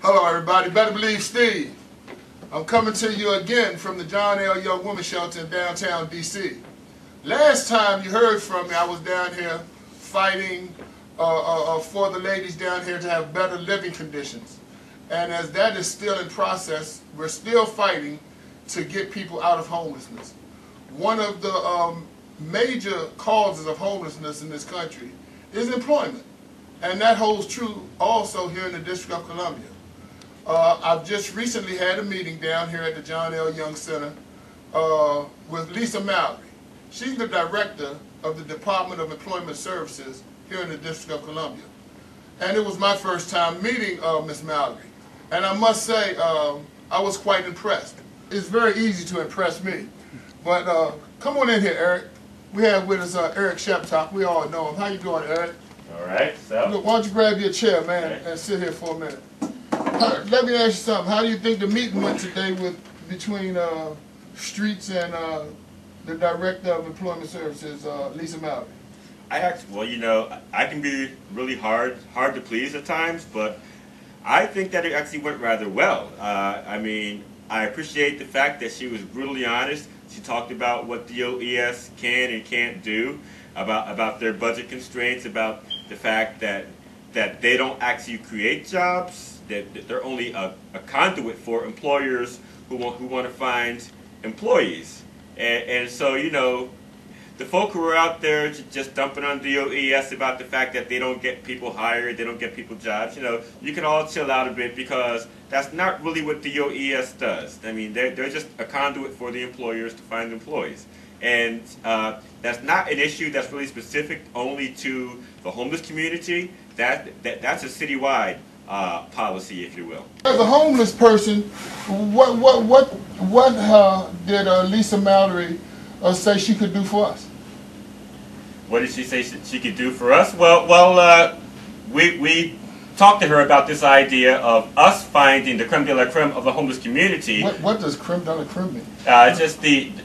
Hello everybody, Better Believe Steve. I'm coming to you again from the John L. Young Women's Shelter in downtown DC. Last time you heard from me, I was down here fighting for the ladies down here to have better living conditions. And as that is still in process, we're still fighting to get people out of homelessness. One of the major causes of homelessness in this country is employment. And that holds true also here in the District of Columbia. I've just recently had a meeting down here at the John L. Young Center with Lisa Mallory. She's the director of the Department of Employment Services here in the District of Columbia. And it was my first time meeting Ms. Mallory. And I must say, I was quite impressed. It's very easy to impress me. But come on in here, Eric. We have with us Eric Sheptop. We all know him. How you doing, Eric? All right, so. Look, why don't you grab your chair, man, and sit here for a minute. Let me ask you something. How do you think the meeting went today between STREATS and the Director of Employment Services, Lisa Mallory? Well, you know, I can be really hard to please at times, but I think that it actually went rather well. I mean, I appreciate the fact that she was brutally honest. She talked about what DOES can and can't do, about their budget constraints, about the fact that they don't actually create jobs, that they're only a conduit for employers who want to find employees. And so, you know, the folk who are out there just dumping on DOES about the fact that they don't get people hired, they don't get people jobs, you know, you can all chill out a bit, because that's not really what DOES does. I mean, they're just a conduit for the employers to find employees. And that's not an issue that's really specific only to the homeless community. That's a citywide policy, if you will. As a homeless person, what did Lisa Mallory say she could do for us? What did she say she could do for us? Well, we talked to her about this idea of us finding the creme de la creme of the homeless community. What does creme de la creme mean? Just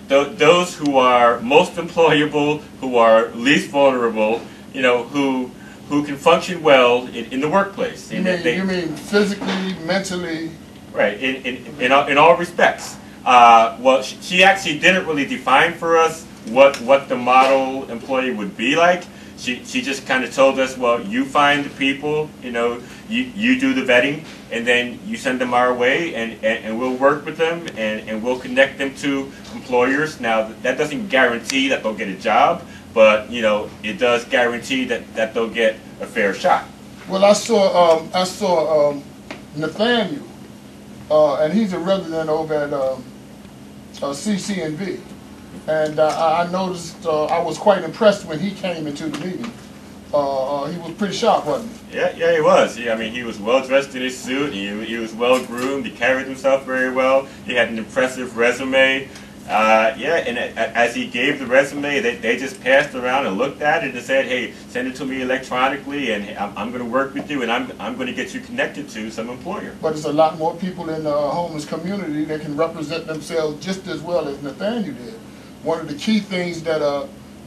those who are most employable, who are least vulnerable, you know, who can function well in the workplace. You mean physically, mentally? Right, in all respects. Well, she actually didn't really define for us what the model employee would be like. She just kind of told us, well, you find the people, you know, you do the vetting, and then you send them our way, and we'll work with them, and we'll connect them to employers. Now, that doesn't guarantee that they'll get a job, but, you know, it does guarantee that they'll get a fair shot. Well, I saw Nathaniel, and he's a resident over at CCNV. And I noticed, I was quite impressed when he came into the meeting. He was pretty sharp, wasn't he? Yeah, he was. I mean, he was well dressed in his suit. He was well groomed. He carried himself very well. He had an impressive resume. And as he gave the resume, they just passed around and looked at it and said, "Hey, send it to me electronically, and I'm going to work with you, and I'm going to get you connected to some employer." But there's a lot more people in the homeless community that can represent themselves just as well as Nathaniel did. One of the key things that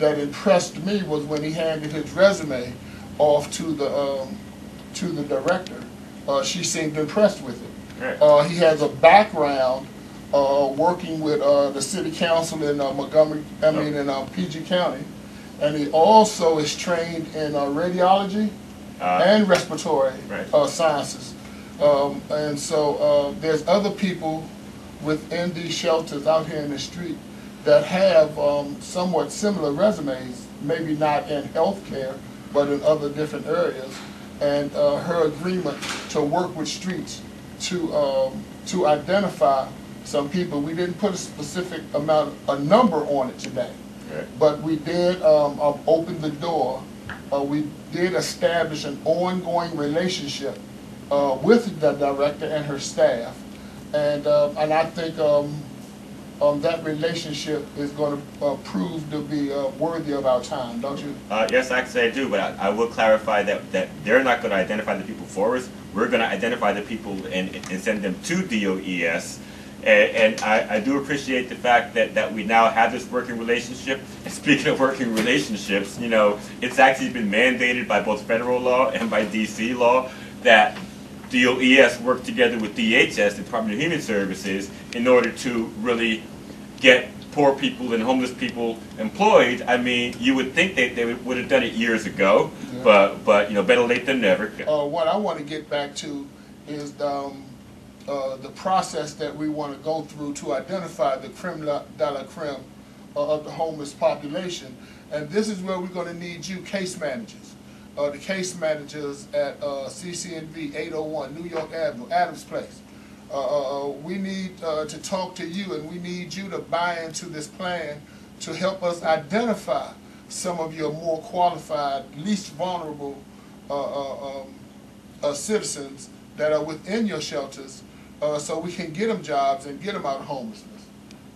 impressed me was when he handed his resume off to the director. She seemed impressed with it. Right. He has a background working with the city council in in PG County, and he also is trained in radiology and respiratory sciences. And so there's other people within these shelters out here in the street that have somewhat similar resumes, maybe not in healthcare, but in other different areas. And her agreement to work with STREATS to identify some people. We didn't put a specific a number on it today, but we did open the door. We did establish an ongoing relationship with the director and her staff, and I think that relationship is going to prove to be worthy of our time, don't you? Yes, actually I do, but I will clarify that they're not going to identify the people for us. We're going to identify the people and send them to DOES. And I do appreciate the fact that we now have this working relationship. And speaking of working relationships, you know, it's actually been mandated by both federal law and by DC law that DOES work together with DHS, the Department of Human Services, in order to really get poor people and homeless people employed. I mean, you would think they would have done it years ago, yeah. but you know, better late than never. What I want to get back to is the process that we want to go through to identify the creme de la creme of the homeless population. And this is where we're going to need you case managers. The case managers at CCNV 801 New York Avenue, Adams Place. We need to talk to you, and we need you to buy into this plan to help us identify some of your more qualified, least vulnerable citizens that are within your shelters, so we can get them jobs and get them out of homelessness.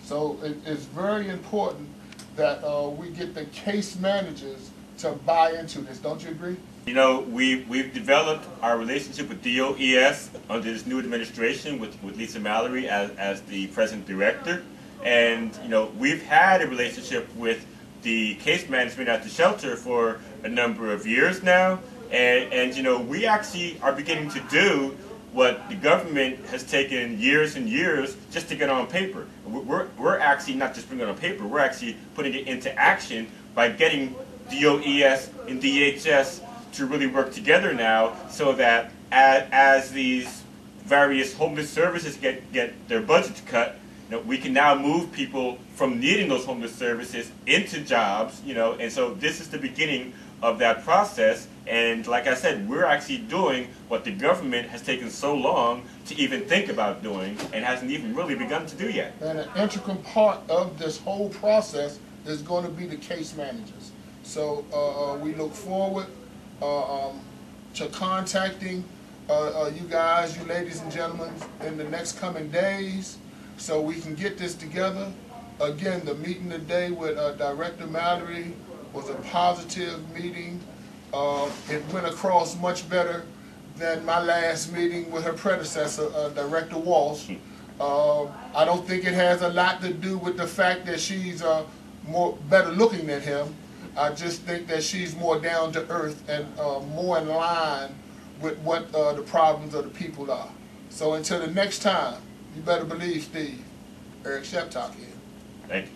So it's very important that we get the case managers to buy into this. Don't you agree? You know, we've developed our relationship with DOES under this new administration with Lisa Mallory as the president director. And, you know, we've had a relationship with the case management at the shelter for a number of years now. And you know, we actually are beginning to do what the government has taken years and years just to get on paper. We're actually not just putting it on paper, we're actually putting it into action by getting DOES and DHS to really work together now, so that as these various homeless services get their budgets cut, you know, we can now move people from needing those homeless services into jobs, you know, and so this is the beginning of that process. And like I said, we're actually doing what the government has taken so long to even think about doing and hasn't even really begun to do yet. And an integral part of this whole process is going to be the case managers. So we look forward to contacting you guys, you ladies and gentlemen, in the next coming days, so we can get this together. Again, the meeting today with Director Mallory was a positive meeting. It went across much better than my last meeting with her predecessor, Director Walsh. I don't think it has a lot to do with the fact that she's better looking than him. I just think that she's more down to earth and more in line with what the problems of the people are. So until the next time, you better believe, Steve, Eric Sheptock here. Thank you.